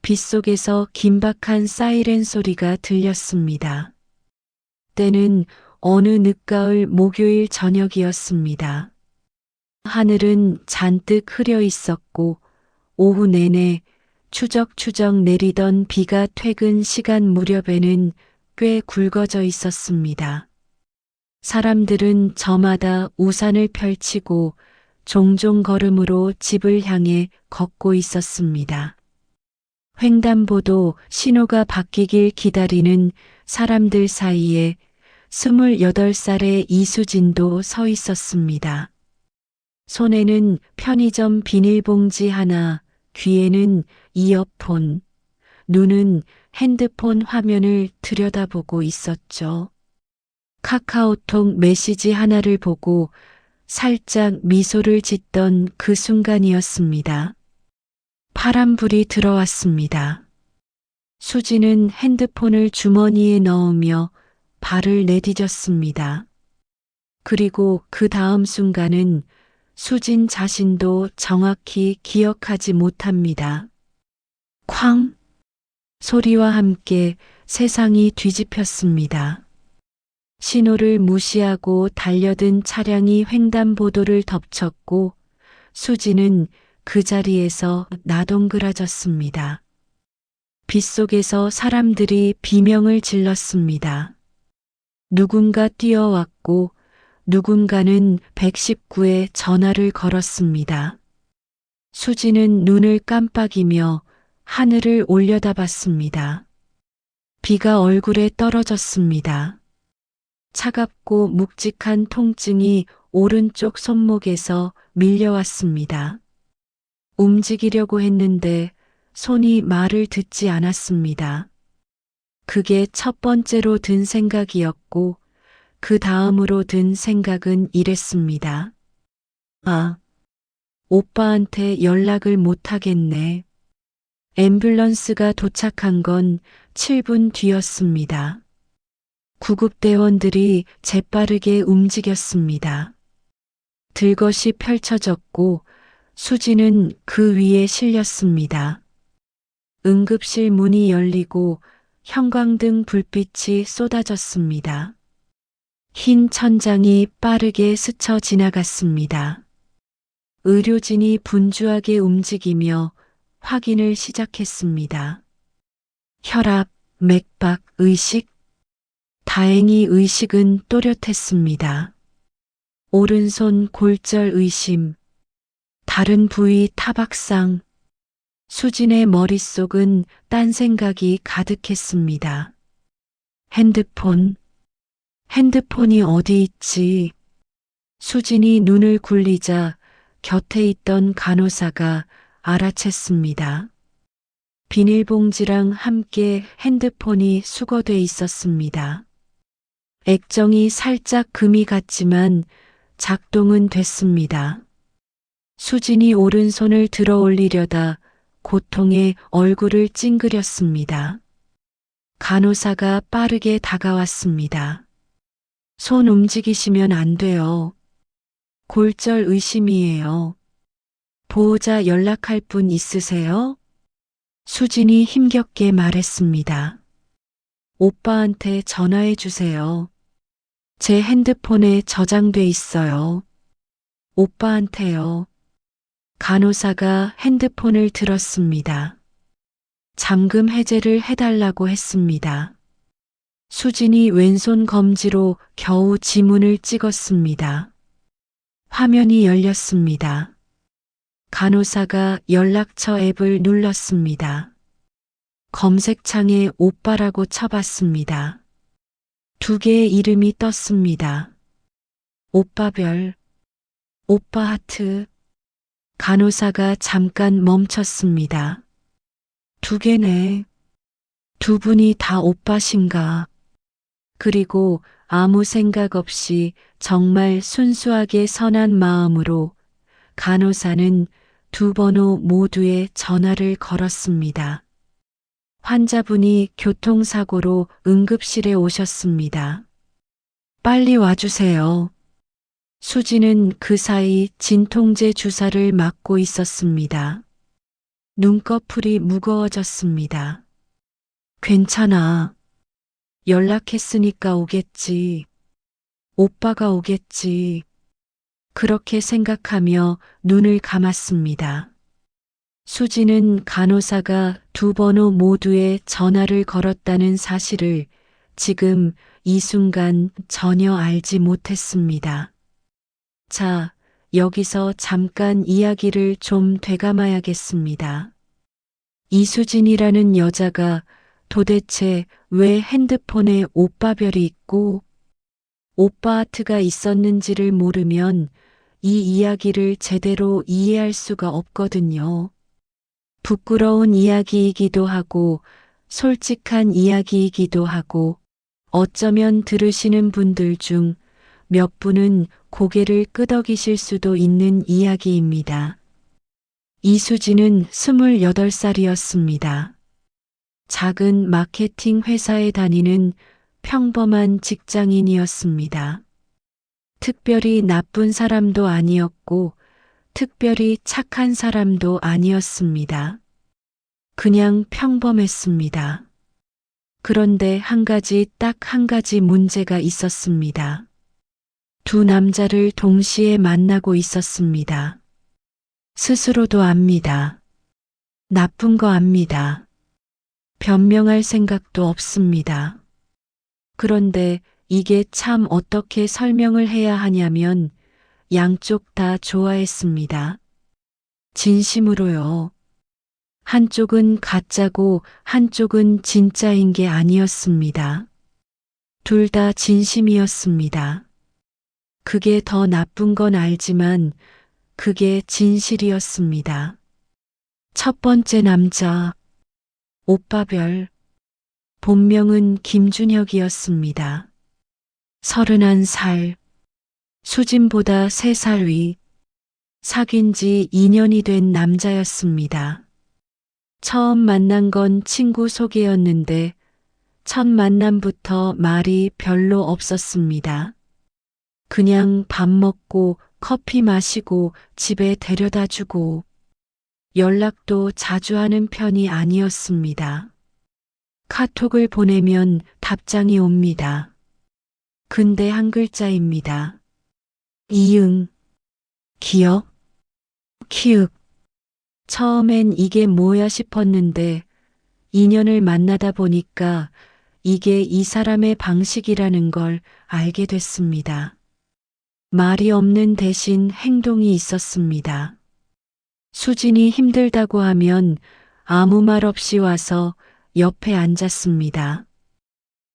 빗속에서 긴박한 사이렌 소리가 들렸습니다. 때는 어느 늦가을 목요일 저녁이었습니다. 하늘은 잔뜩 흐려 있었고 오후 내내 추적추적 내리던 비가 퇴근 시간 무렵에는 꽤 굵어져 있었습니다. 사람들은 저마다 우산을 펼치고 종종 걸음으로 집을 향해 걷고 있었습니다. 횡단보도 신호가 바뀌길 기다리는 사람들 사이에 28살의 이수진도 서 있었습니다. 손에는 편의점 비닐봉지 하나, 귀에는 이어폰, 눈은 핸드폰 화면을 들여다보고 있었죠. 카카오톡 메시지 하나를 보고 살짝 미소를 짓던 그 순간이었습니다. 파란불이 들어왔습니다. 수지는 핸드폰을 주머니에 넣으며 발을 내디뎠습니다. 그리고 그 다음 순간은 수진 자신도 정확히 기억하지 못합니다. 쾅! 소리와 함께 세상이 뒤집혔습니다. 신호를 무시하고 달려든 차량이 횡단보도를 덮쳤고 수지는 그 자리에서 나동그라졌습니다. 빗속에서 사람들이 비명을 질렀습니다. 누군가 뛰어왔고 누군가는 119에 전화를 걸었습니다. 수지는 눈을 깜빡이며 하늘을 올려다봤습니다. 비가 얼굴에 떨어졌습니다. 차갑고 묵직한 통증이 오른쪽 손목에서 밀려왔습니다. 움직이려고 했는데 손이 말을 듣지 않았습니다. 그게 첫 번째로 든 생각이었고 그 다음으로 든 생각은 이랬습니다. 아, 오빠한테 연락을 못하겠네. 앰뷸런스가 도착한 건 7분 뒤였습니다. 구급대원들이 재빠르게 움직였습니다. 들것이 펼쳐졌고 수지는 그 위에 실렸습니다. 응급실 문이 열리고 형광등 불빛이 쏟아졌습니다. 흰 천장이 빠르게 스쳐 지나갔습니다. 의료진이 분주하게 움직이며 확인을 시작했습니다. 혈압, 맥박, 의식? 다행히 의식은 또렷했습니다. 오른손 골절 의심, 다른 부위 타박상. 수진의 머릿속은 딴 생각이 가득했습니다. 핸드폰이 어디 있지? 수진이 눈을 굴리자 곁에 있던 간호사가 알아챘습니다. 비닐봉지랑 함께 핸드폰이 수거돼 있었습니다. 액정이 살짝 금이 갔지만 작동은 됐습니다. 수진이 오른손을 들어 올리려다 고통에 얼굴을 찡그렸습니다. 간호사가 빠르게 다가왔습니다. 손 움직이시면 안 돼요. 골절 의심이에요. 보호자 연락할 분 있으세요? 수진이 힘겹게 말했습니다. 오빠한테 전화해 주세요. 제 핸드폰에 저장돼 있어요. 오빠한테요. 간호사가 핸드폰을 들었습니다. 잠금 해제를 해달라고 했습니다. 수진이 왼손 검지로 겨우 지문을 찍었습니다. 화면이 열렸습니다. 간호사가 연락처 앱을 눌렀습니다. 검색창에 오빠라고 쳐봤습니다. 2개의 이름이 떴습니다. 오빠별, 오빠 하트. 간호사가 잠깐 멈췄습니다. 2개네. 2분이 다 오빠신가. 그리고 아무 생각 없이 정말 순수하게 선한 마음으로 간호사는 2번호 모두에 전화를 걸었습니다. 환자분이 교통사고로 응급실에 오셨습니다. 빨리 와주세요. 수지는 그 사이 진통제 주사를 맞고 있었습니다. 눈꺼풀이 무거워졌습니다. 괜찮아. 연락했으니까 오겠지. 오빠가 오겠지. 그렇게 생각하며 눈을 감았습니다. 수지는 간호사가 두 번호 모두에 전화를 걸었다는 사실을 지금 이 순간 전혀 알지 못했습니다. 자, 여기서 잠깐 이야기를 좀 되감아야겠습니다. 이수진이라는 여자가 도대체 왜 핸드폰에 오빠별이 있고 오빠 하트가 있었는지를 모르면 이 이야기를 제대로 이해할 수가 없거든요. 부끄러운 이야기이기도 하고 솔직한 이야기이기도 하고 어쩌면 들으시는 분들 중 몇 분은 고개를 끄덕이실 수도 있는 이야기입니다. 이수진은 28살이었습니다. 작은 마케팅 회사에 다니는 평범한 직장인이었습니다. 특별히 나쁜 사람도 아니었고 특별히 착한 사람도 아니었습니다. 그냥 평범했습니다. 그런데 딱 한 가지 문제가 있었습니다. 두 남자를 동시에 만나고 있었습니다. 스스로도 압니다. 나쁜 거 압니다. 변명할 생각도 없습니다. 그런데 이게 참 어떻게 설명을 해야 하냐면 양쪽 다 좋아했습니다. 진심으로요. 한쪽은 가짜고 한쪽은 진짜인 게 아니었습니다. 둘 다 진심이었습니다. 그게 더 나쁜 건 알지만 그게 진실이었습니다. 첫 번째 남자, 오빠별. 본명은 김준혁이었습니다. 31살. 수진보다 3살 위. 사귄 지 2년이 된 남자였습니다. 처음 만난 건 친구 소개였는데 첫 만남부터 말이 별로 없었습니다. 그냥 밥 먹고 커피 마시고 집에 데려다 주고 연락도 자주 하는 편이 아니었습니다. 카톡을 보내면 답장이 옵니다. 근데 한 글자입니다. 이응, 기억, 키읔. 처음엔 이게 뭐야 싶었는데 2년을 만나다 보니까 이게 이 사람의 방식이라는 걸 알게 됐습니다. 말이 없는 대신 행동이 있었습니다. 수진이 힘들다고 하면 아무 말 없이 와서 옆에 앉았습니다.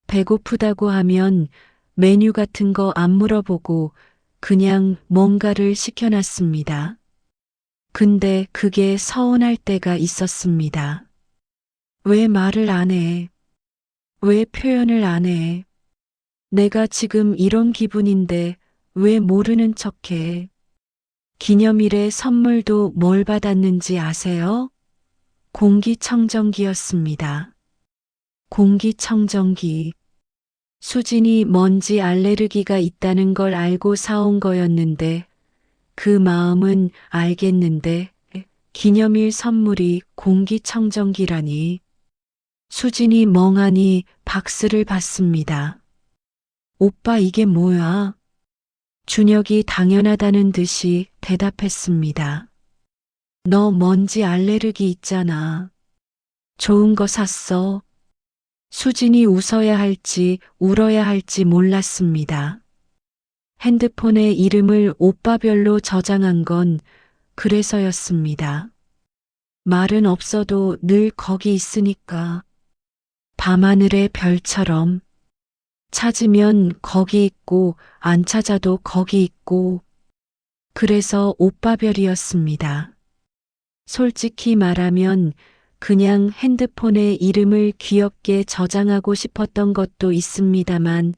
배고프다고 하면 메뉴 같은 거 안 물어보고 그냥 뭔가를 시켜놨습니다. 근데 그게 서운할 때가 있었습니다. 왜 말을 안 해? 왜 표현을 안 해? 내가 지금 이런 기분인데 왜 모르는 척해? 기념일에 선물도 뭘 받았는지 아세요? 공기청정기였습니다. 공기청정기. 수진이 먼지 알레르기가 있다는 걸 알고 사온 거였는데 그 마음은 알겠는데 기념일 선물이 공기청정기라니. 수진이 멍하니 박스를 받습니다. 오빠 이게 뭐야? 준혁이 당연하다는 듯이 대답했습니다. 너 먼지 알레르기 있잖아. 좋은 거 샀어. 수진이 웃어야 할지 울어야 할지 몰랐습니다. 핸드폰에 이름을 오빠별로 저장한 건 그래서였습니다. 말은 없어도 늘 거기 있으니까. 밤하늘의 별처럼. 찾으면 거기 있고 안 찾아도 거기 있고. 그래서 오빠별이었습니다. 솔직히 말하면 그냥 핸드폰에 이름을 귀엽게 저장하고 싶었던 것도 있습니다만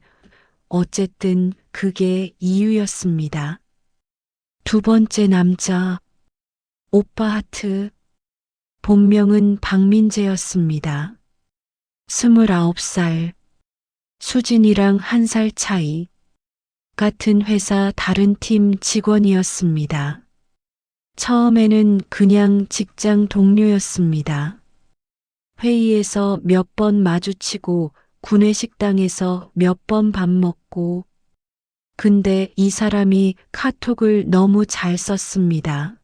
어쨌든 그게 이유였습니다. 두 번째 남자, 오빠 하트. 본명은 박민재였습니다. 29살. 수진이랑 1살 차이. 같은 회사 다른 팀 직원이었습니다. 처음에는 그냥 직장 동료였습니다. 회의에서 몇 번 마주치고 구내식당에서 몇 번 밥 먹고 근데 이 사람이 카톡을 너무 잘 썼습니다.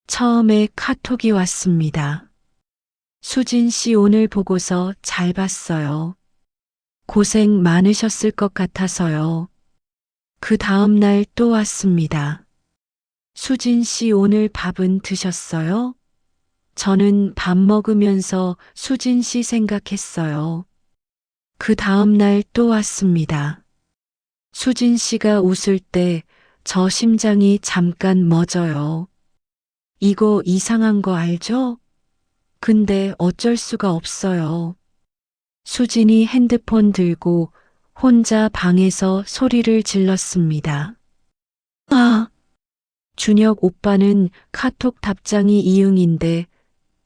처음에 카톡이 왔습니다. 수진 씨 오늘 보고서 잘 봤어요. 고생 많으셨을 것 같아서요. 그 다음 날 또 왔습니다. 수진 씨 오늘 밥은 드셨어요? 저는 밥 먹으면서 수진 씨 생각했어요. 그 다음 날 또 왔습니다. 수진 씨가 웃을 때 저 심장이 잠깐 멎어요. 이거 이상한 거 알죠? 근데 어쩔 수가 없어요. 수진이 핸드폰 들고 혼자 방에서 소리를 질렀습니다. 아! 준혁 오빠는 카톡 답장이 이응인데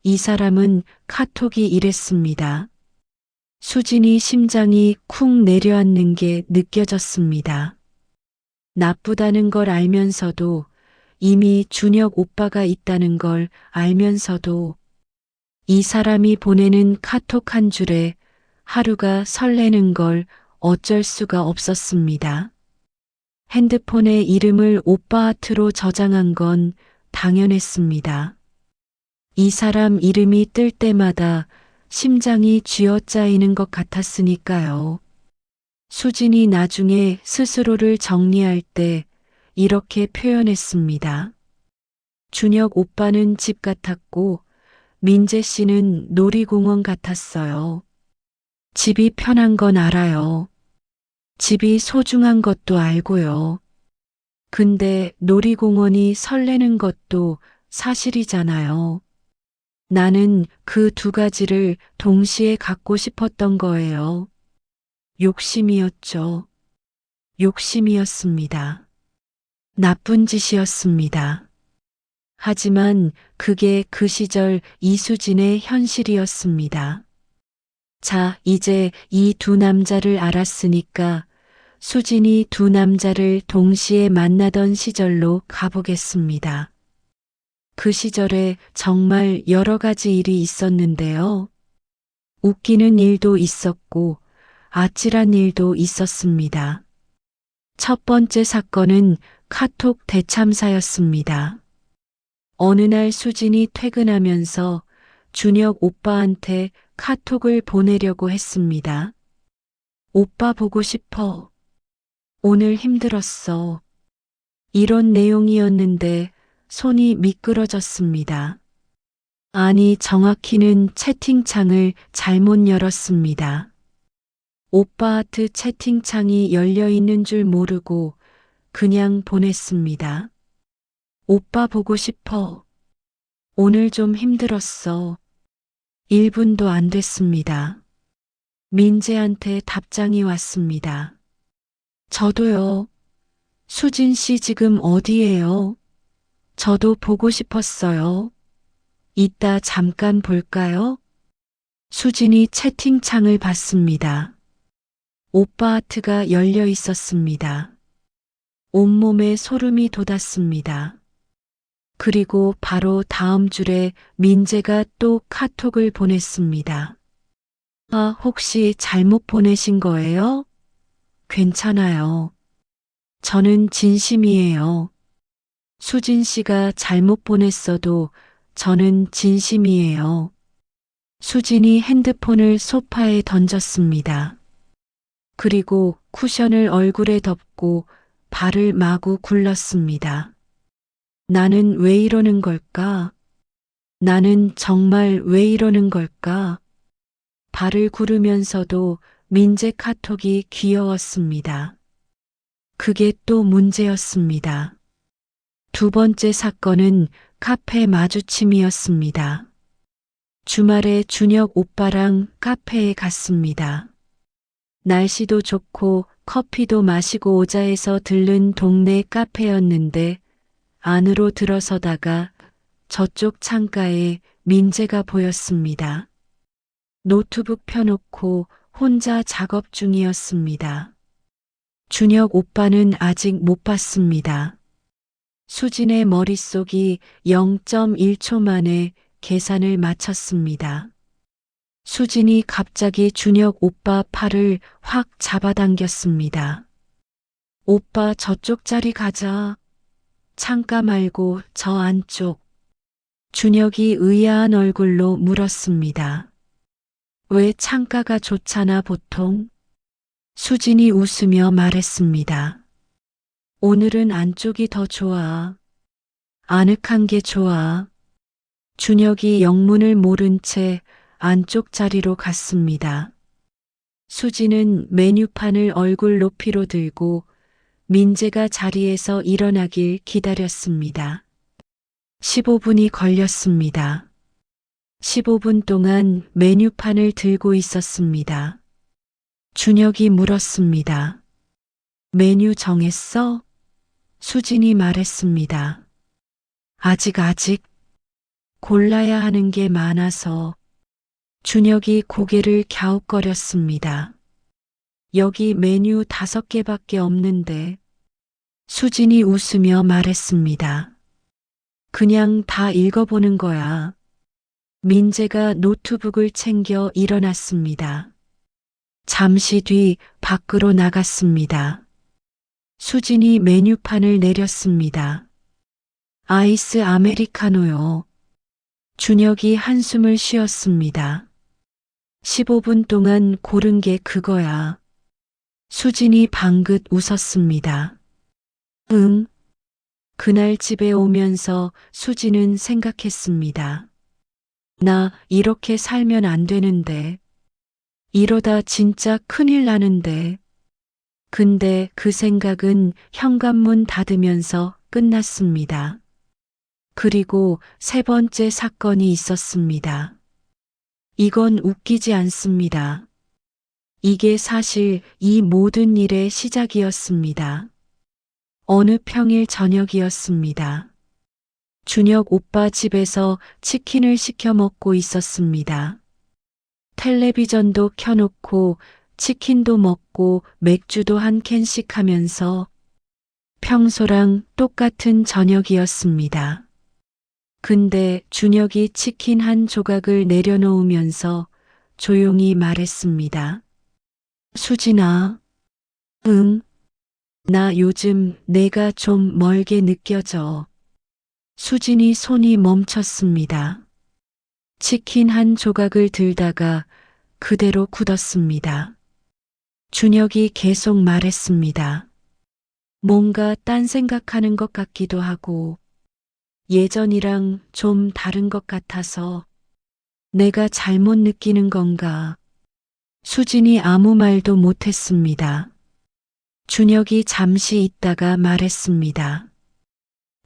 이 사람은 카톡이 이랬습니다. 수진이 심장이 쿵 내려앉는 게 느껴졌습니다. 나쁘다는 걸 알면서도 이미 준혁 오빠가 있다는 걸 알면서도 이 사람이 보내는 카톡 한 줄에 하루가 설레는 걸 어쩔 수가 없었습니다. 핸드폰에 이름을 오빠 하트로 저장한 건 당연했습니다. 이 사람 이름이 뜰 때마다 심장이 쥐어짜이는 것 같았으니까요. 수진이 나중에 스스로를 정리할 때 이렇게 표현했습니다. 준혁 오빠는 집 같았고 민재 씨는 놀이공원 같았어요. 집이 편한 건 알아요. 집이 소중한 것도 알고요. 근데 놀이공원이 설레는 것도 사실이잖아요. 나는 그 두 가지를 동시에 갖고 싶었던 거예요. 욕심이었죠. 욕심이었습니다. 나쁜 짓이었습니다. 하지만 그게 그 시절 이수진의 현실이었습니다. 자, 이제 이 두 남자를 알았으니까 수진이 두 남자를 동시에 만나던 시절로 가보겠습니다. 그 시절에 정말 여러 가지 일이 있었는데요. 웃기는 일도 있었고 아찔한 일도 있었습니다. 첫 번째 사건은 카톡 대참사였습니다. 어느 날 수진이 퇴근하면서 준혁 오빠한테 카톡을 보내려고 했습니다. 오빠 보고 싶어. 오늘 힘들었어. 이런 내용이었는데 손이 미끄러졌습니다. 아니, 정확히는 채팅창을 잘못 열었습니다. 오빠 하트 채팅창이 열려 있는 줄 모르고 그냥 보냈습니다. 오빠 보고 싶어. 오늘 좀 힘들었어. 1분도 안 됐습니다. 민재한테 답장이 왔습니다. 저도요. 수진 씨 지금 어디예요? 저도 보고 싶었어요. 이따 잠깐 볼까요? 수진이 채팅창을 봤습니다. 오빠 하트가 열려 있었습니다. 온몸에 소름이 돋았습니다. 그리고 바로 다음 줄에 민재가 또 카톡을 보냈습니다. 아, 혹시 잘못 보내신 거예요? 괜찮아요. 저는 진심이에요. 수진 씨가 잘못 보냈어도 저는 진심이에요. 수진이 핸드폰을 소파에 던졌습니다. 그리고 쿠션을 얼굴에 덮고 발을 마구 굴렀습니다. 나는 왜 이러는 걸까? 나는 정말 왜 이러는 걸까? 발을 구르면서도 민재 카톡이 귀여웠습니다. 그게 또 문제였습니다. 두 번째 사건은 카페 마주침이었습니다. 주말에 준혁 오빠랑 카페에 갔습니다. 날씨도 좋고 커피도 마시고 오자 해서 들른 동네 카페였는데 안으로 들어서다가 저쪽 창가에 민재가 보였습니다. 노트북 펴놓고 혼자 작업 중이었습니다. 준혁 오빠는 아직 못 봤습니다. 수진의 머릿속이 0.1초 만에 계산을 마쳤습니다. 수진이 갑자기 준혁 오빠 팔을 확 잡아당겼습니다. 오빠 저쪽 자리 가자. 창가 말고 저 안쪽. 준혁이 의아한 얼굴로 물었습니다. 왜 창가가 좋잖아 보통? 수진이 웃으며 말했습니다. 오늘은 안쪽이 더 좋아. 아늑한 게 좋아. 준혁이 영문을 모른 채 안쪽 자리로 갔습니다. 수진은 메뉴판을 얼굴 높이로 들고 민재가 자리에서 일어나길 기다렸습니다. 15분이 걸렸습니다. 15분 동안 메뉴판을 들고 있었습니다. 준혁이 물었습니다. 메뉴 정했어? 수진이 말했습니다. 아직. 골라야 하는 게 많아서. 준혁이 고개를 갸웃거렸습니다. 여기 메뉴 5개밖에 없는데. 수진이 웃으며 말했습니다. 그냥 다 읽어보는 거야. 민재가 노트북을 챙겨 일어났습니다. 잠시 뒤 밖으로 나갔습니다. 수진이 메뉴판을 내렸습니다. 아이스 아메리카노요. 준혁이 한숨을 쉬었습니다. 15분 동안 고른 게 그거야. 수진이 방긋 웃었습니다. 응. 그날 집에 오면서 수진은 생각했습니다. 나 이렇게 살면 안 되는데. 이러다 진짜 큰일 나는데. 근데 그 생각은 현관문 닫으면서 끝났습니다. 그리고 3번째 사건이 있었습니다. 이건 웃기지 않습니다. 이게 사실 이 모든 일의 시작이었습니다. 어느 평일 저녁이었습니다. 준혁 오빠 집에서 치킨을 시켜 먹고 있었습니다. 텔레비전도 켜놓고 치킨도 먹고 맥주도 한 캔씩 하면서 평소랑 똑같은 저녁이었습니다. 근데 준혁이 치킨 한 조각을 내려놓으면서 조용히 말했습니다. 수진아. 응. 나 요즘 내가 좀 멀게 느껴져. 수진이 손이 멈췄습니다. 치킨 한 조각을 들다가 그대로 굳었습니다. 준혁이 계속 말했습니다. 뭔가 딴 생각하는 것 같기도 하고 예전이랑 좀 다른 것 같아서 내가 잘못 느끼는 건가. 수진이 아무 말도 못했습니다. 준혁이 잠시 있다가 말했습니다.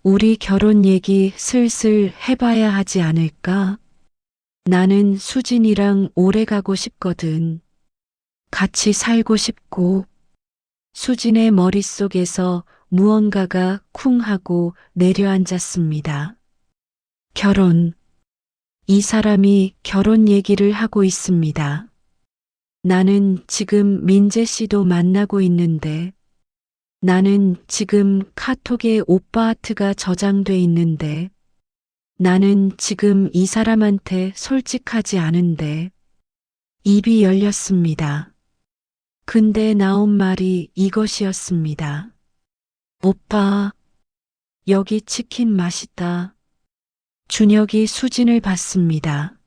우리 결혼 얘기 슬슬 해봐야 하지 않을까? 나는 수진이랑 오래 가고 싶거든. 같이 살고 싶고. 수진의 머릿속에서 무언가가 쿵 하고 내려앉았습니다. 결혼. 이 사람이 결혼 얘기를 하고 있습니다. 나는 지금 민재 씨도 만나고 있는데, 나는 지금 카톡에 오빠 하트가 저장돼 있는데, 나는 지금 이 사람한테 솔직하지 않은데, 입이 열렸습니다. 근데 나온 말이 이것이었습니다. 오빠, 여기 치킨 맛있다. 준혁이 수진을 봤습니다.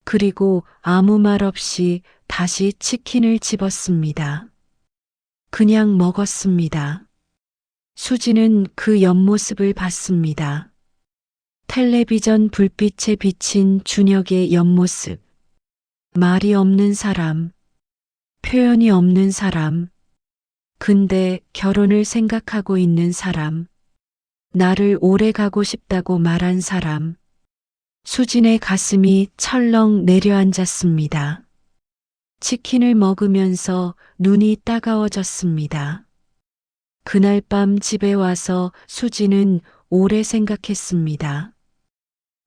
그리고 아무 말 없이 다시 치킨을 집었습니다. 그냥 먹었습니다. 수진은 그 옆모습을 봤습니다. 텔레비전 불빛에 비친 준혁의 옆모습. 말이 없는 사람, 표현이 없는 사람, 근데 결혼을 생각하고 있는 사람, 나를 오래 가고 싶다고 말한 사람. 수진의 가슴이 철렁 내려앉았습니다. 치킨을 먹으면서 눈이 따가워졌습니다. 그날 밤 집에 와서 수진은 오래 생각했습니다.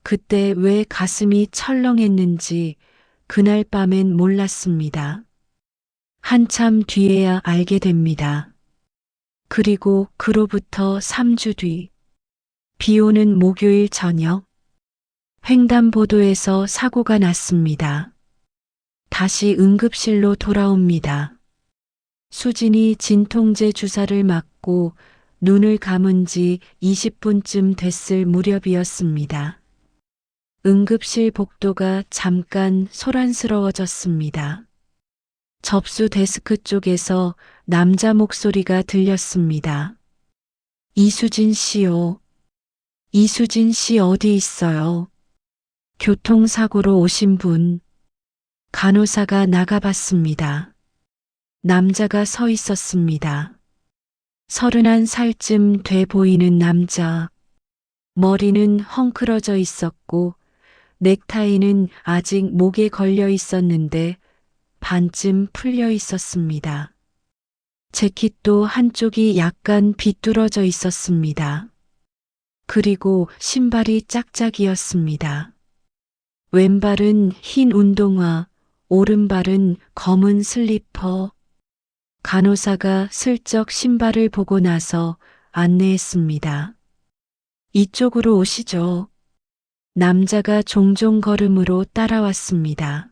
그때 왜 가슴이 철렁했는지 그날 밤엔 몰랐습니다. 한참 뒤에야 알게 됩니다. 그리고 그로부터 3주 뒤, 비 오는 목요일 저녁, 횡단보도에서 사고가 났습니다. 다시 응급실로 돌아옵니다. 수진이 진통제 주사를 맞고 눈을 감은 지 20분쯤 됐을 무렵이었습니다. 응급실 복도가 잠깐 소란스러워졌습니다. 접수 데스크 쪽에서 남자 목소리가 들렸습니다. 이수진 씨요. 이수진 씨 어디 있어요? 교통사고로 오신 분. 간호사가 나가봤습니다. 남자가 서 있었습니다. 31살쯤 돼 보이는 남자. 머리는 헝클어져 있었고 넥타이는 아직 목에 걸려 있었는데 반쯤 풀려 있었습니다. 재킷도 한쪽이 약간 비뚤어져 있었습니다. 그리고 신발이 짝짝이었습니다. 왼발은 흰 운동화, 오른발은 검은 슬리퍼. 간호사가 슬쩍 신발을 보고 나서 안내했습니다. 이쪽으로 오시죠. 남자가 종종 걸음으로 따라왔습니다.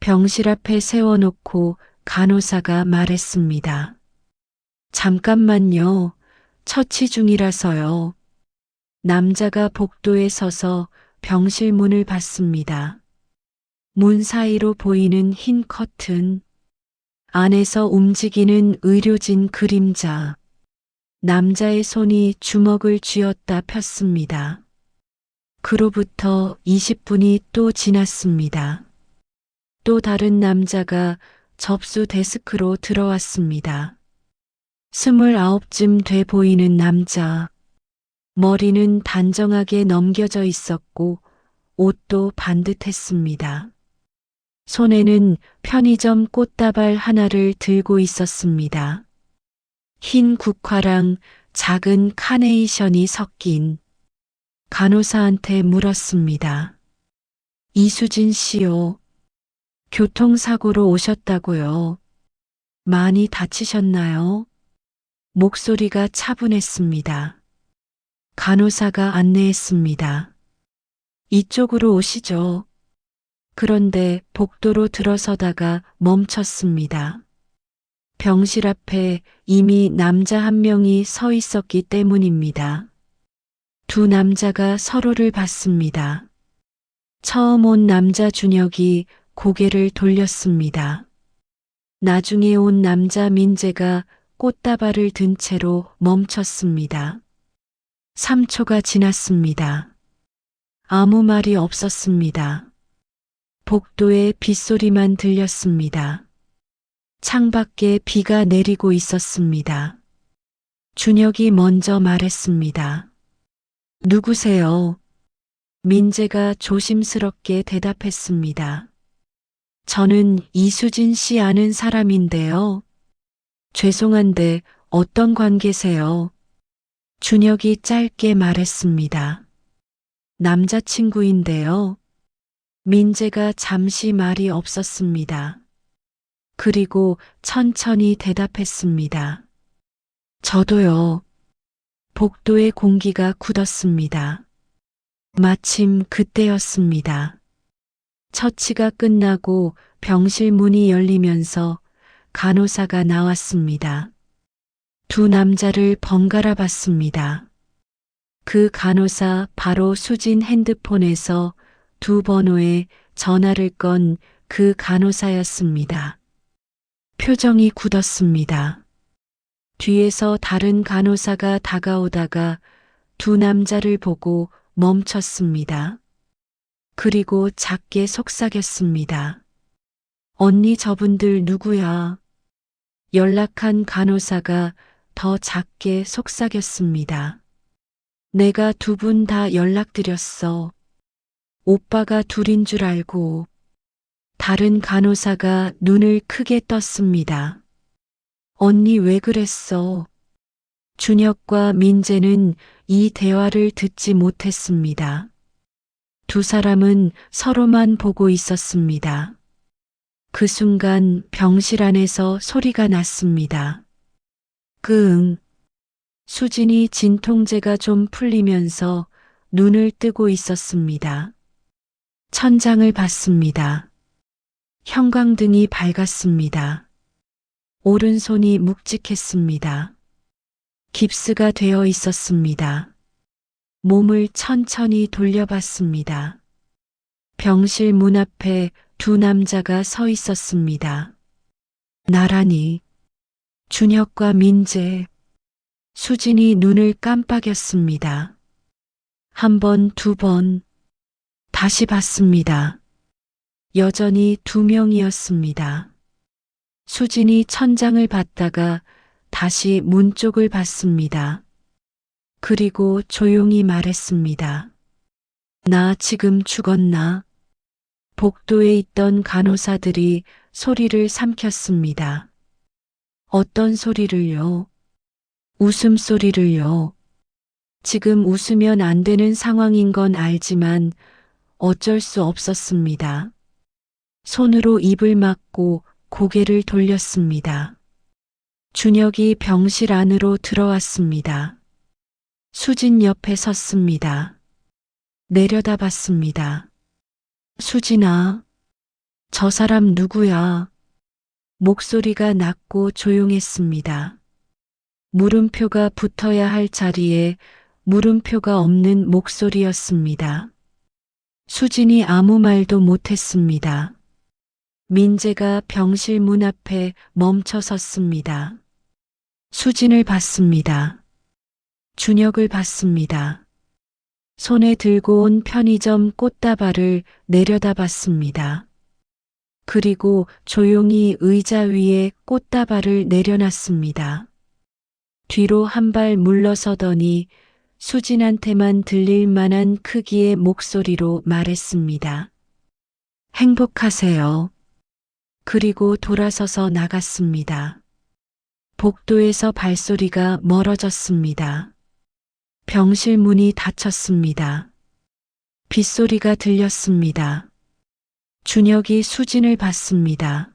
병실 앞에 세워놓고 간호사가 말했습니다. 잠깐만요. 처치 중이라서요. 남자가 복도에 서서 병실 문을 받습니다. 문 사이로 보이는 흰 커튼, 안에서 움직이는 의료진 그림자. 남자의 손이 주먹을 쥐었다 폈습니다. 그로부터 20분이 또 지났습니다. 또 다른 남자가 접수 데스크로 들어왔습니다. 29쯤 돼 보이는 남자. 머리는 단정하게 넘겨져 있었고 옷도 반듯했습니다. 손에는 편의점 꽃다발 하나를 들고 있었습니다. 흰 국화랑 작은 카네이션이 섞인. 간호사한테 물었습니다. 이수진 씨요. 교통사고로 오셨다고요. 많이 다치셨나요? 목소리가 차분했습니다. 간호사가 안내했습니다. 이쪽으로 오시죠. 그런데 복도로 들어서다가 멈췄습니다. 병실 앞에 이미 남자 한 명이 서 있었기 때문입니다. 두 남자가 서로를 봤습니다. 처음 온 남자 준혁이 고개를 돌렸습니다. 나중에 온 남자 민재가 꽃다발을 든 채로 멈췄습니다. 3초가 지났습니다. 아무 말이 없었습니다. 복도에 빗소리만 들렸습니다. 창밖에 비가 내리고 있었습니다. 준혁이 먼저 말했습니다. 누구세요? 민재가 조심스럽게 대답했습니다. 저는 이수진 씨 아는 사람인데요. 죄송한데 어떤 관계세요? 준혁이 짧게 말했습니다. 남자친구인데요. 민재가 잠시 말이 없었습니다. 그리고 천천히 대답했습니다. 저도요. 복도의 공기가 굳었습니다. 마침 그때였습니다. 처치가 끝나고 병실 문이 열리면서 간호사가 나왔습니다. 두 남자를 번갈아 봤습니다. 그 간호사 바로 수진 핸드폰에서 두 번호의 전화를 건 그 간호사였습니다. 표정이 굳었습니다. 뒤에서 다른 간호사가 다가오다가 두 남자를 보고 멈췄습니다. 그리고 작게 속삭였습니다. 언니 저분들 누구야? 연락한 간호사가 더 작게 속삭였습니다. 내가 두 분 다 연락드렸어. 오빠가 둘인 줄 알고. 다른 간호사가 눈을 크게 떴습니다. 언니 왜 그랬어? 준혁과 민재는 이 대화를 듣지 못했습니다. 두 사람은 서로만 보고 있었습니다. 그 순간 병실 안에서 소리가 났습니다. 끄응. 수진이 진통제가 좀 풀리면서 눈을 뜨고 있었습니다. 천장을 봤습니다. 형광등이 밝았습니다. 오른손이 묵직했습니다. 깁스가 되어 있었습니다. 몸을 천천히 돌려봤습니다. 병실 문 앞에 두 남자가 서 있었습니다. 나란히 준혁과 민재. 수진이 눈을 깜빡였습니다. 한 번, 두 번, 다시 봤습니다. 여전히 두 명이었습니다. 수진이 천장을 봤다가 다시 문 쪽을 봤습니다. 그리고 조용히 말했습니다. 나 지금 죽었나? 복도에 있던 간호사들이 소리를 삼켰습니다. 어떤 소리를요? 웃음소리를요. 지금 웃으면 안 되는 상황인 건 알지만 어쩔 수 없었습니다. 손으로 입을 막고 고개를 돌렸습니다. 준혁이 병실 안으로 들어왔습니다. 수진 옆에 섰습니다. 내려다봤습니다. 수진아, 저 사람 누구야? 목소리가 낮고 조용했습니다. 물음표가 붙어야 할 자리에 물음표가 없는 목소리였습니다. 수진이 아무 말도 못했습니다. 민재가 병실 문 앞에 멈춰 섰습니다. 수진을 봤습니다. 준혁을 봤습니다. 손에 들고 온 편의점 꽃다발을 내려다봤습니다. 그리고 조용히 의자 위에 꽃다발을 내려놨습니다. 뒤로 한 발 물러서더니 수진한테만 들릴 만한 크기의 목소리로 말했습니다. 행복하세요. 그리고 돌아서서 나갔습니다. 복도에서 발소리가 멀어졌습니다. 병실 문이 닫혔습니다. 빗소리가 들렸습니다. 준혁이 수진을 봤습니다.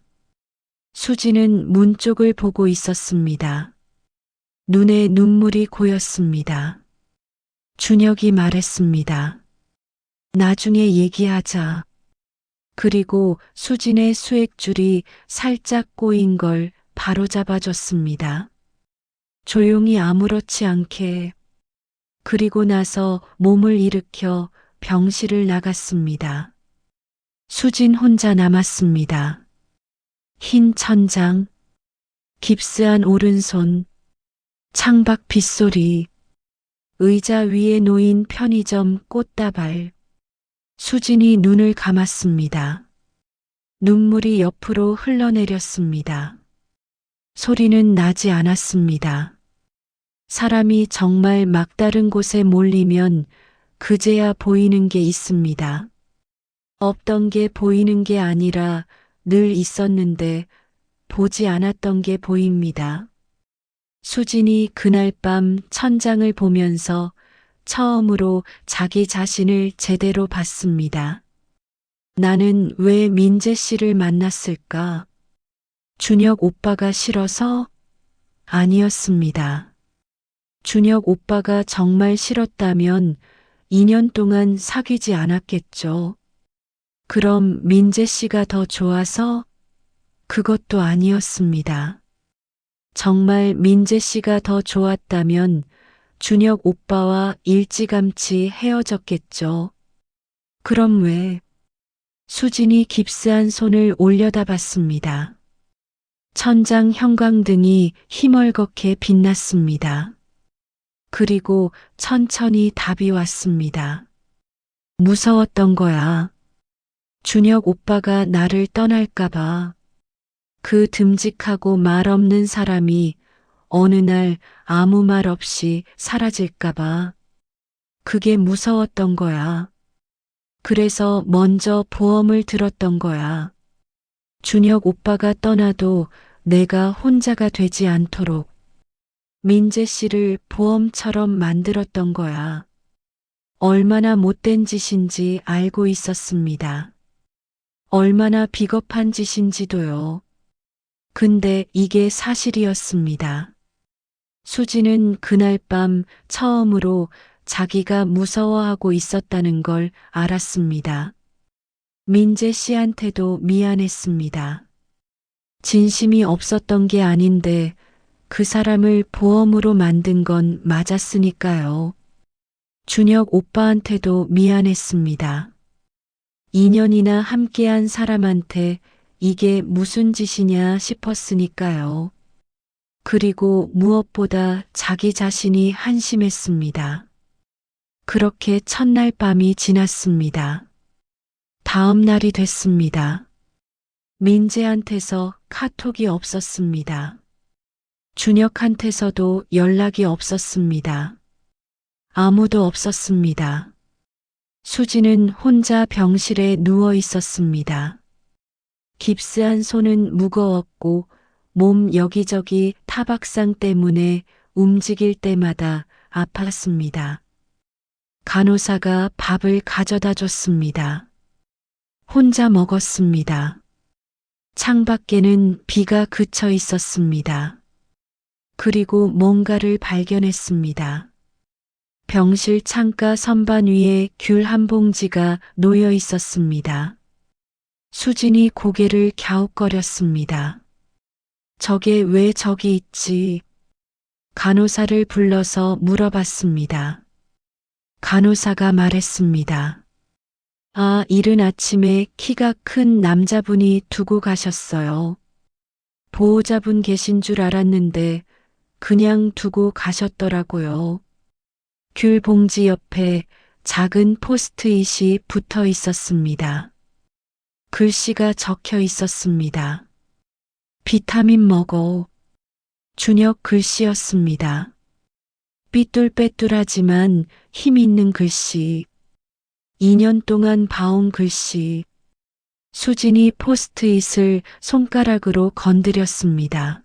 수진은 문 쪽을 보고 있었습니다. 눈에 눈물이 고였습니다. 준혁이 말했습니다. 나중에 얘기하자. 그리고 수진의 수액줄이 살짝 꼬인 걸 바로잡아줬습니다. 조용히 아무렇지 않게. 그리고 나서 몸을 일으켜 병실을 나갔습니다. 수진 혼자 남았습니다. 흰 천장, 깁스한 오른손, 창밖 빗소리, 의자 위에 놓인 편의점 꽃다발. 수진이 눈을 감았습니다. 눈물이 옆으로 흘러내렸습니다. 소리는 나지 않았습니다. 사람이 정말 막다른 곳에 몰리면 그제야 보이는 게 있습니다. 없던 게 보이는 게 아니라 늘 있었는데 보지 않았던 게 보입니다. 수진이 그날 밤 천장을 보면서 처음으로 자기 자신을 제대로 봤습니다. 나는 왜 민재 씨를 만났을까? 준혁 오빠가 싫어서? 아니었습니다. 준혁 오빠가 정말 싫었다면 2년 동안 사귀지 않았겠죠. 그럼 민재 씨가 더 좋아서? 그것도 아니었습니다. 정말 민재 씨가 더 좋았다면 준혁 오빠와 일찌감치 헤어졌겠죠. 그럼 왜? 수진이 깁스한 손을 올려다 봤습니다. 천장 형광등이 희멀겋게 빛났습니다. 그리고 천천히 답이 왔습니다. 무서웠던 거야. 준혁 오빠가 나를 떠날까봐. 그 듬직하고 말 없는 사람이 어느 날 아무 말 없이 사라질까봐. 그게 무서웠던 거야. 그래서 먼저 보험을 들었던 거야. 준혁 오빠가 떠나도 내가 혼자가 되지 않도록 민재 씨를 보험처럼 만들었던 거야. 얼마나 못된 짓인지 알고 있었습니다. 얼마나 비겁한 짓인지도요. 근데 이게 사실이었습니다. 수지는 그날 밤 처음으로 자기가 무서워하고 있었다는 걸 알았습니다. 민재 씨한테도 미안했습니다. 진심이 없었던 게 아닌데 그 사람을 보험으로 만든 건 맞았으니까요. 준혁 오빠한테도 미안했습니다. 2년이나 함께한 사람한테 이게 무슨 짓이냐 싶었으니까요. 그리고 무엇보다 자기 자신이 한심했습니다. 그렇게 첫날 밤이 지났습니다. 다음 날이 됐습니다. 민재한테서 카톡이 없었습니다. 준혁한테서도 연락이 없었습니다. 아무도 없었습니다. 수지는 혼자 병실에 누워 있었습니다. 깁스한 손은 무거웠고 몸 여기저기 타박상 때문에 움직일 때마다 아팠습니다. 간호사가 밥을 가져다 줬습니다. 혼자 먹었습니다. 창밖에는 비가 그쳐 있었습니다. 그리고 뭔가를 발견했습니다. 병실 창가 선반 위에 귤 한 봉지가 놓여 있었습니다. 수진이 고개를 갸웃거렸습니다. 저게 왜 저기 있지? 간호사를 불러서 물어봤습니다. 간호사가 말했습니다. 아, 이른 아침에 키가 큰 남자분이 두고 가셨어요. 보호자분 계신 줄 알았는데 그냥 두고 가셨더라고요. 귤 봉지 옆에 작은 포스트잇이 붙어 있었습니다. 글씨가 적혀 있었습니다. 비타민 먹어. 준혁 글씨였습니다. 삐뚤빼뚤하지만 힘 있는 글씨. 2년 동안 봐온 글씨. 수진이 포스트잇을 손가락으로 건드렸습니다.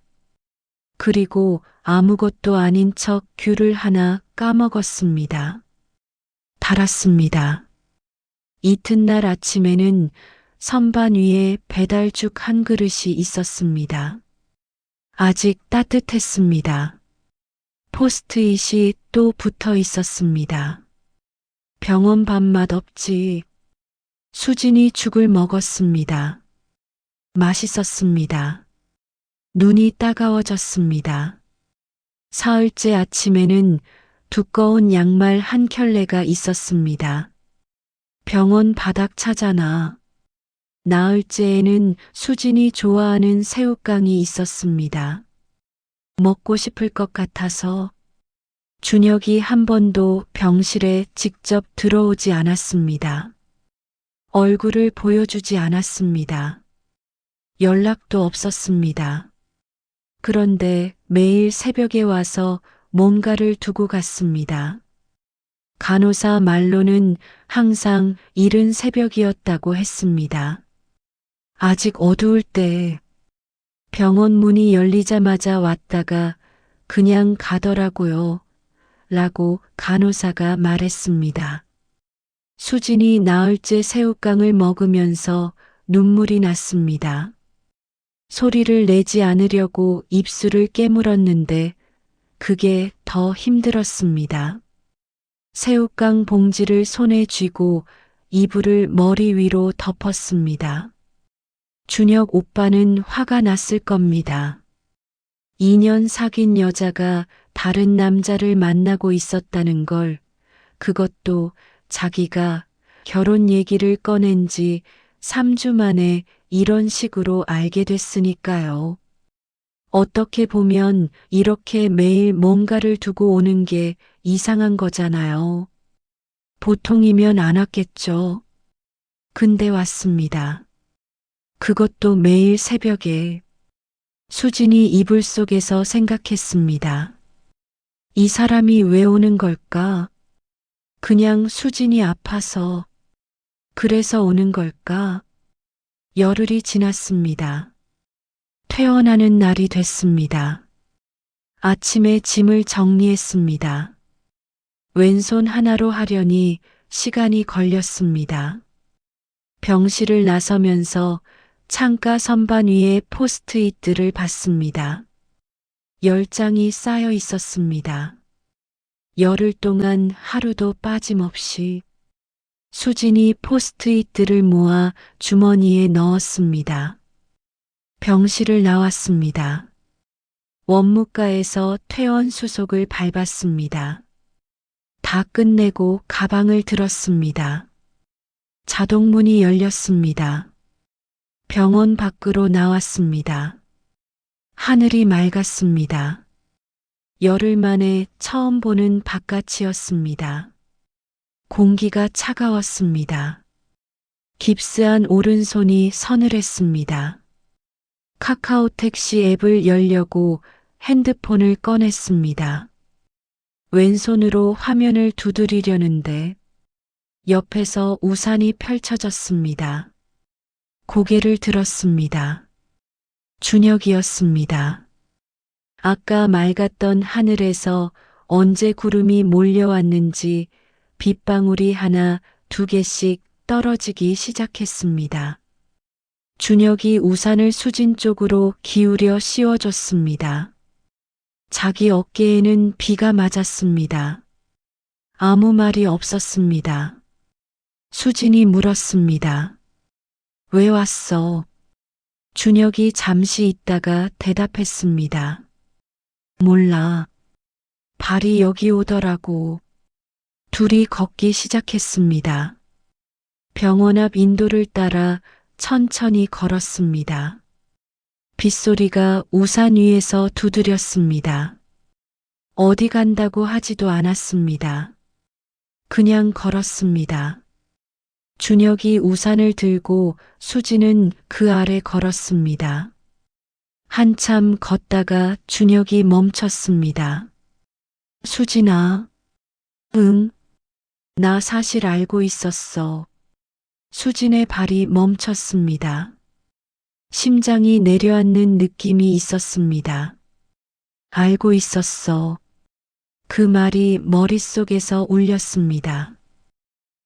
그리고 아무것도 아닌 척 귤을 하나 까먹었습니다. 달았습니다. 이튿날 아침에는 선반 위에 배달죽 한 그릇이 있었습니다. 아직 따뜻했습니다. 포스트잇이 또 붙어 있었습니다. 병원 밥맛 없지. 수진이 죽을 먹었습니다. 맛있었습니다. 눈이 따가워졌습니다. 사흘째 아침에는 두꺼운 양말 한 켤레가 있었습니다. 병원 바닥 차잖아. 나흘째에는 수진이 좋아하는 새우깡이 있었습니다. 먹고 싶을 것 같아서 준혁이 한 번도 병실에 직접 들어오지 않았습니다. 얼굴을 보여주지 않았습니다. 연락도 없었습니다. 그런데 매일 새벽에 와서 뭔가를 두고 갔습니다. 간호사 말로는 항상 이른 새벽이었다고 했습니다. 아직 어두울 때 병원 문이 열리자마자 왔다가 그냥 가더라고요. 라고 간호사가 말했습니다. 수진이 나흘째 새우깡을 먹으면서 눈물이 났습니다. 소리를 내지 않으려고 입술을 깨물었는데 그게 더 힘들었습니다. 새우깡 봉지를 손에 쥐고 이불을 머리 위로 덮었습니다. 준혁 오빠는 화가 났을 겁니다. 2년 사귄 여자가 다른 남자를 만나고 있었다는 걸, 그것도 자기가 결혼 얘기를 꺼낸 지 3주 만에 이런 식으로 알게 됐으니까요. 어떻게 보면 이렇게 매일 뭔가를 두고 오는 게 이상한 거잖아요. 보통이면 안 왔겠죠. 근데 왔습니다. 그것도 매일 새벽에. 수진이 이불 속에서 생각했습니다. 이 사람이 왜 오는 걸까? 그냥 수진이 아파서. 그래서 오는 걸까? 열흘이 지났습니다. 퇴원하는 날이 됐습니다. 아침에 짐을 정리했습니다. 왼손 하나로 하려니 시간이 걸렸습니다. 병실을 나서면서 창가 선반 위에 포스트잇들을 봤습니다. 10장이 쌓여 있었습니다. 열흘 동안 하루도 빠짐없이 수진이 포스트잇들을 모아 주머니에 넣었습니다. 병실을 나왔습니다. 원무과에서 퇴원 수속을 밟았습니다. 다 끝내고 가방을 들었습니다. 자동문이 열렸습니다. 병원 밖으로 나왔습니다. 하늘이 맑았습니다. 열흘 만에 처음 보는 바깥이었습니다. 공기가 차가웠습니다. 깁스한 오른손이 서늘했습니다. 카카오 택시 앱을 열려고 핸드폰을 꺼냈습니다. 왼손으로 화면을 두드리려는데 옆에서 우산이 펼쳐졌습니다. 고개를 들었습니다. 준혁이었습니다. 아까 맑았던 하늘에서 언제 구름이 몰려왔는지 빗방울이 하나, 두 개씩 떨어지기 시작했습니다. 준혁이 우산을 수진 쪽으로 기울여 씌워줬습니다. 자기 어깨에는 비가 맞았습니다. 아무 말이 없었습니다. 수진이 물었습니다. 왜 왔어? 준혁이 잠시 있다가 대답했습니다. 몰라. 발이 여기 오더라고. 둘이 걷기 시작했습니다. 병원 앞 인도를 따라 천천히 걸었습니다. 빗소리가 우산 위에서 두드렸습니다. 어디 간다고 하지도 않았습니다. 그냥 걸었습니다. 준혁이 우산을 들고 수진은 그 아래 걸었습니다. 한참 걷다가 준혁이 멈췄습니다. 수진아. 응. 나 사실 알고 있었어. 수진의 발이 멈췄습니다. 심장이 내려앉는 느낌이 있었습니다. 알고 있었어. 그 말이 머릿속에서 울렸습니다.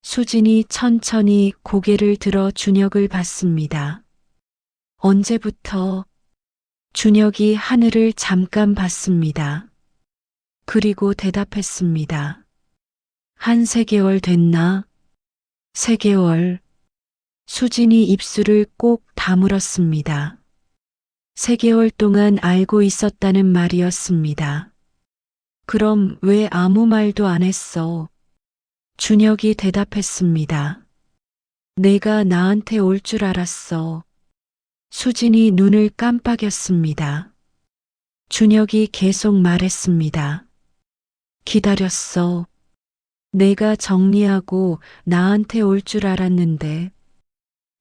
수진이 천천히 고개를 들어 준혁을 봤습니다. 언제부터? 준혁이 하늘을 잠깐 봤습니다. 그리고 대답했습니다. 한 3개월 됐나? 3개월. 수진이 입술을 꼭 다물었습니다. 3개월 동안 알고 있었다는 말이었습니다. 그럼 왜 아무 말도 안 했어? 준혁이 대답했습니다. 내가 나한테 올 줄 알았어. 수진이 눈을 깜빡였습니다. 준혁이 계속 말했습니다. 기다렸어. 내가 정리하고 나한테 올 줄 알았는데.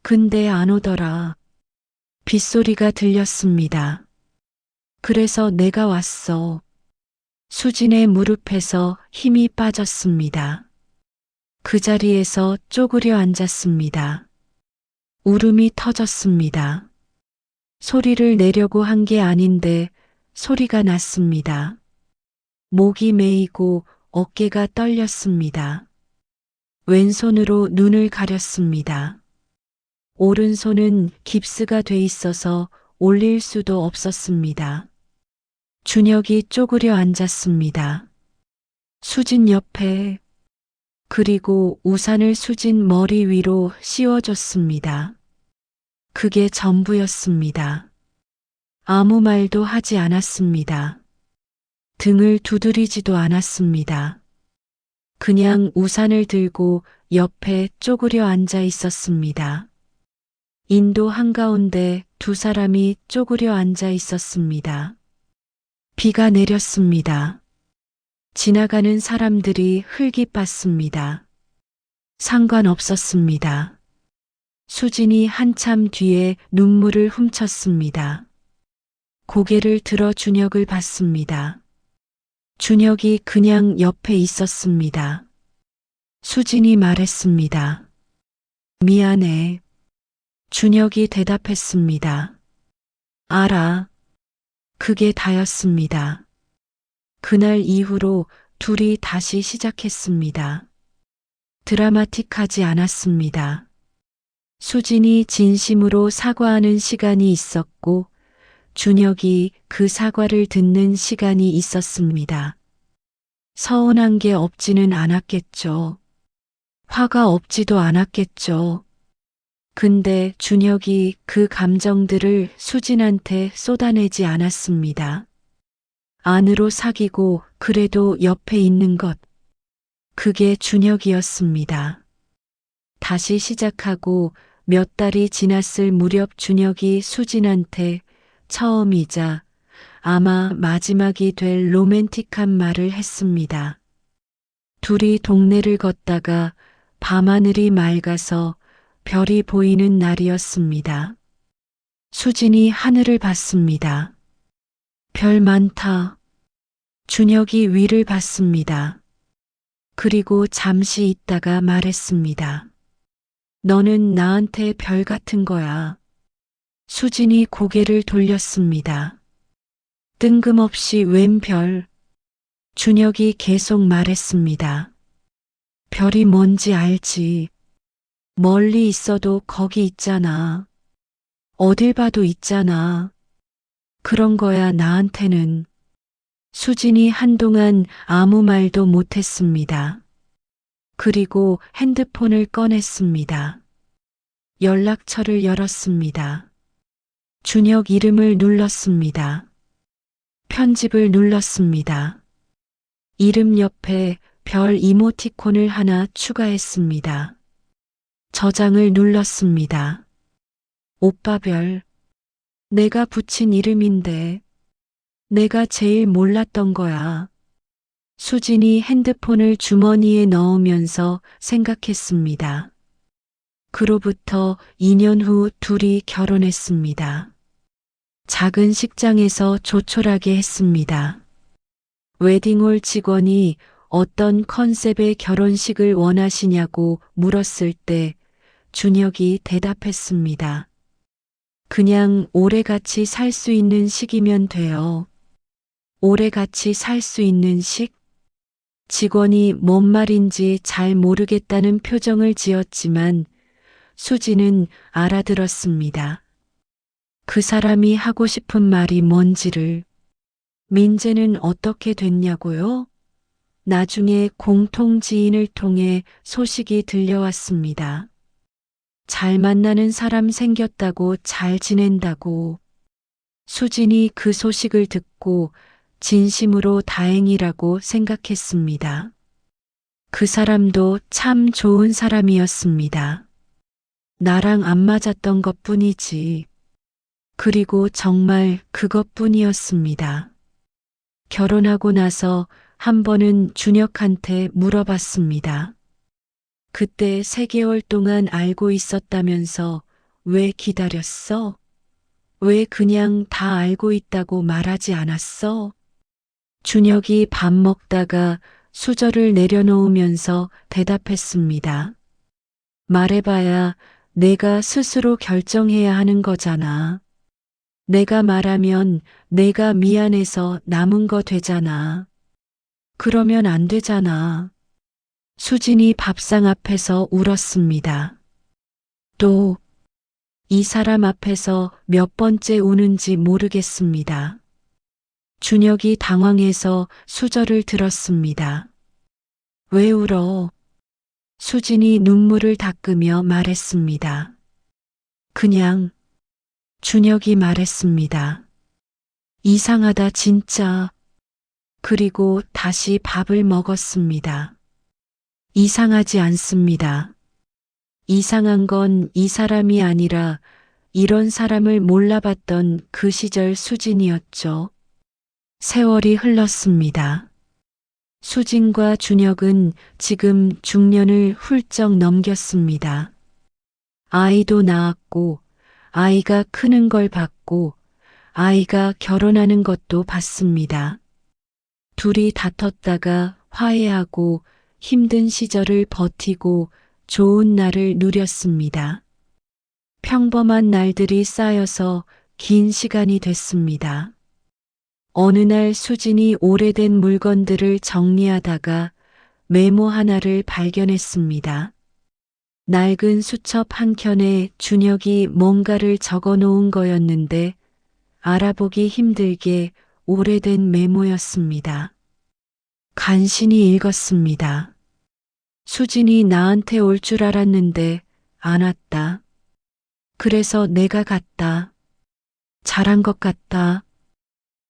근데 안 오더라. 빗소리가 들렸습니다. 그래서 내가 왔어. 수진의 무릎에서 힘이 빠졌습니다. 그 자리에서 쪼그려 앉았습니다. 울음이 터졌습니다. 소리를 내려고 한 게 아닌데 소리가 났습니다. 목이 메이고 어깨가 떨렸습니다. 왼손으로 눈을 가렸습니다. 오른손은 깁스가 돼 있어서 올릴 수도 없었습니다. 준혁이 쪼그려 앉았습니다. 수진 옆에, 그리고 우산을 수진 머리 위로 씌워줬습니다. 그게 전부였습니다. 아무 말도 하지 않았습니다. 등을 두드리지도 않았습니다. 그냥 우산을 들고 옆에 쪼그려 앉아 있었습니다. 인도 한가운데 2사람이 쪼그려 앉아 있었습니다. 비가 내렸습니다. 지나가는 사람들이 흘깃봤습니다. 상관없었습니다. 수진이 한참 뒤에 눈물을 훔쳤습니다. 고개를 들어 준혁을 봤습니다. 준혁이 그냥 옆에 있었습니다. 수진이 말했습니다. 미안해. 준혁이 대답했습니다. 알아. 그게 다였습니다. 그날 이후로 둘이 다시 시작했습니다. 드라마틱하지 않았습니다. 수진이 진심으로 사과하는 시간이 있었고 준혁이 그 사과를 듣는 시간이 있었습니다. 서운한 게 없지는 않았겠죠. 화가 없지도 않았겠죠. 근데 준혁이 그 감정들을 수진한테 쏟아내지 않았습니다. 안으로 사귀고 그래도 옆에 있는 것. 그게 준혁이었습니다. 다시 시작하고 몇 달이 지났을 무렵 준혁이 수진한테 처음이자 아마 마지막이 될 로맨틱한 말을 했습니다. 둘이 동네를 걷다가 밤하늘이 맑아서 별이 보이는 날이었습니다. 수진이 하늘을 봤습니다. 별 많다. 준혁이 위를 봤습니다. 그리고 잠시 있다가 말했습니다. 너는 나한테 별 같은 거야. 수진이 고개를 돌렸습니다. 뜬금없이 웬 별? 준혁이 계속 말했습니다. 별이 뭔지 알지. 멀리 있어도 거기 있잖아. 어딜 봐도 있잖아. 그런 거야 나한테는. 수진이 한동안 아무 말도 못했습니다. 그리고 핸드폰을 꺼냈습니다. 연락처를 열었습니다. 준혁 이름을 눌렀습니다. 편집을 눌렀습니다. 이름 옆에 별 이모티콘을 하나 추가했습니다. 저장을 눌렀습니다. 오빠 별. 내가 붙인 이름인데. 내가 제일 몰랐던 거야. 수진이 핸드폰을 주머니에 넣으면서 생각했습니다. 그로부터 2년 후 둘이 결혼했습니다. 작은 식장에서 조촐하게 했습니다. 웨딩홀 직원이 어떤 컨셉의 결혼식을 원하시냐고 물었을 때 준혁이 대답했습니다. 그냥 오래 같이 살 수 있는 식이면 돼요. 오래 같이 살 수 있는 식? 직원이 뭔 말인지 잘 모르겠다는 표정을 지었지만 수지는 알아들었습니다. 그 사람이 하고 싶은 말이 뭔지를. 민재는 어떻게 됐냐고요? 나중에 공통 지인을 통해 소식이 들려왔습니다. 잘 만나는 사람 생겼다고 잘 지낸다고. 수진이 그 소식을 듣고 진심으로 다행이라고 생각했습니다. 그 사람도 참 좋은 사람이었습니다. 나랑 안 맞았던 것뿐이지. 그리고 정말 그것뿐이었습니다. 결혼하고 나서 한 번은 준혁한테 물어봤습니다. 그때 3개월 동안 알고 있었다면서 왜 기다렸어? 왜 그냥 다 알고 있다고 말하지 않았어? 준혁이 밥 먹다가 수저를 내려놓으면서 대답했습니다. 말해봐야 내가 스스로 결정해야 하는 거잖아. 내가 말하면 내가 미안해서 남은 거 되잖아. 그러면 안 되잖아. 수진이 밥상 앞에서 울었습니다. 또 이 사람 앞에서 몇 번째 우는지 모르겠습니다. 준혁이 당황해서 수저를 들었습니다. 왜 울어? 수진이 눈물을 닦으며 말했습니다. 그냥. 준혁이 말했습니다. 이상하다 진짜. 그리고 다시 밥을 먹었습니다. 이상하지 않습니다. 이상한 건 이 사람이 아니라 이런 사람을 몰라봤던 그 시절 수진이었죠. 세월이 흘렀습니다. 수진과 준혁은 지금 중년을 훌쩍 넘겼습니다. 아이도 낳았고, 아이가 크는 걸 봤고, 아이가 결혼하는 것도 봤습니다. 둘이 다퉜다가 화해하고 힘든 시절을 버티고 좋은 날을 누렸습니다. 평범한 날들이 쌓여서 긴 시간이 됐습니다. 어느 날 수진이 오래된 물건들을 정리하다가 메모 하나를 발견했습니다. 낡은 수첩 한 켠에 준혁이 뭔가를 적어 놓은 거였는데 알아보기 힘들게 오래된 메모였습니다. 간신히 읽었습니다. 수진이 나한테 올 줄 알았는데 안 왔다. 그래서 내가 갔다. 잘한 것 같다.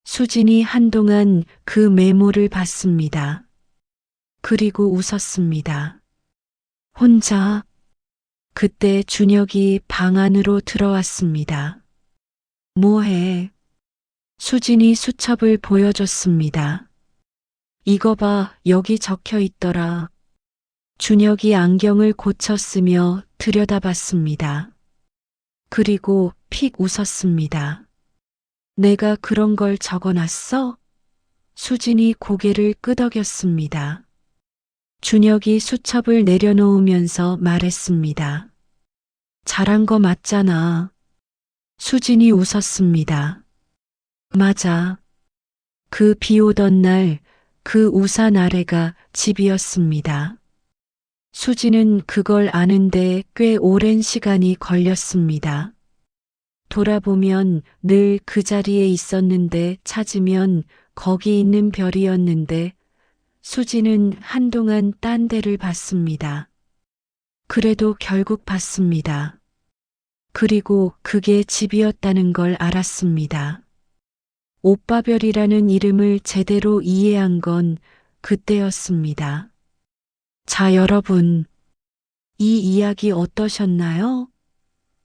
수진이 한동안 그 메모를 봤습니다. 그리고 웃었습니다. 혼자. 그때 준혁이 방 안으로 들어왔습니다. 뭐해? 수진이 수첩을 보여줬습니다. 이거 봐, 여기 적혀 있더라. 준혁이 안경을 고쳤으며 들여다봤습니다. 그리고 픽 웃었습니다. 내가 그런 걸 적어놨어? 수진이 고개를 끄덕였습니다. 준혁이 수첩을 내려놓으면서 말했습니다. 잘한 거 맞잖아. 수진이 웃었습니다. 맞아. 그 비 오던 날 그 우산 아래가 집이었습니다. 수진은 그걸 아는데 꽤 오랜 시간이 걸렸습니다. 돌아보면 늘 그 자리에 있었는데 찾으면 거기 있는 별이었는데 수진은 한동안 딴 데를 봤습니다. 그래도 결국 봤습니다. 그리고 그게 집이었다는 걸 알았습니다. 오빠별이라는 이름을 제대로 이해한 건 그때였습니다. 자, 여러분, 이 이야기 어떠셨나요?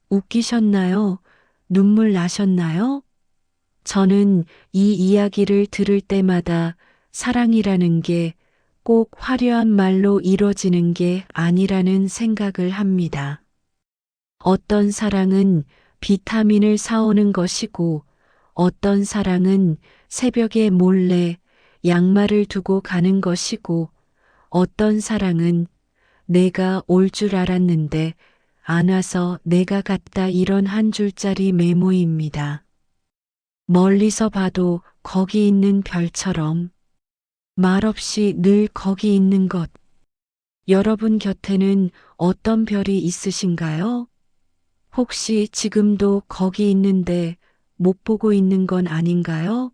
웃기셨나요? 눈물 나셨나요? 저는 이 이야기를 들을 때마다 사랑이라는 게 꼭 화려한 말로 이루어지는 게 아니라는 생각을 합니다. 어떤 사랑은 비타민을 사오는 것이고 어떤 사랑은 새벽에 몰래 양말을 두고 가는 것이고 어떤 사랑은 내가 올 줄 알았는데 안 와서 내가 갔다 이런 한 줄짜리 메모입니다. 멀리서 봐도 거기 있는 별처럼 말없이 늘 거기 있는 것. 여러분 곁에는 어떤 별이 있으신가요? 혹시 지금도 거기 있는데 못 보고 있는 건 아닌가요?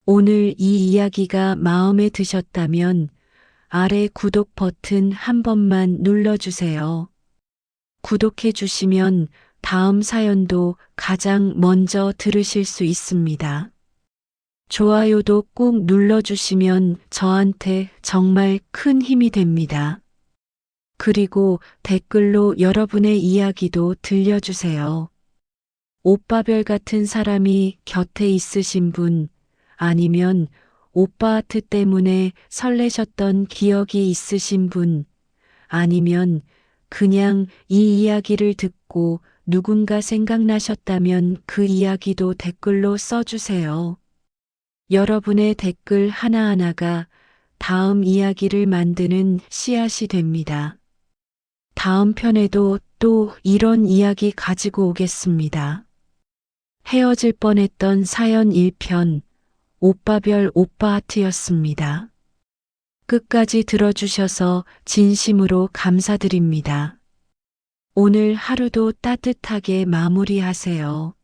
오늘 이 이야기가 마음에 드셨다면 아래 구독 버튼 한 번만 눌러주세요. 구독해 주시면 다음 사연도 가장 먼저 들으실 수 있습니다. 좋아요도 꼭 눌러주시면 저한테 정말 큰 힘이 됩니다. 그리고 댓글로 여러분의 이야기도 들려주세요. 오빠별 같은 사람이 곁에 있으신 분, 아니면 오빠 아트 때문에 설레셨던 기억이 있으신 분, 아니면 그냥 이 이야기를 듣고 누군가 생각나셨다면 그 이야기도 댓글로 써주세요. 여러분의 댓글 하나하나가 다음 이야기를 만드는 씨앗이 됩니다. 다음 편에도 또 이런 이야기 가지고 오겠습니다. 헤어질 뻔했던 사연 1편, 오빠별 오빠아트였습니다. 끝까지 들어주셔서 진심으로 감사드립니다. 오늘 하루도 따뜻하게 마무리하세요.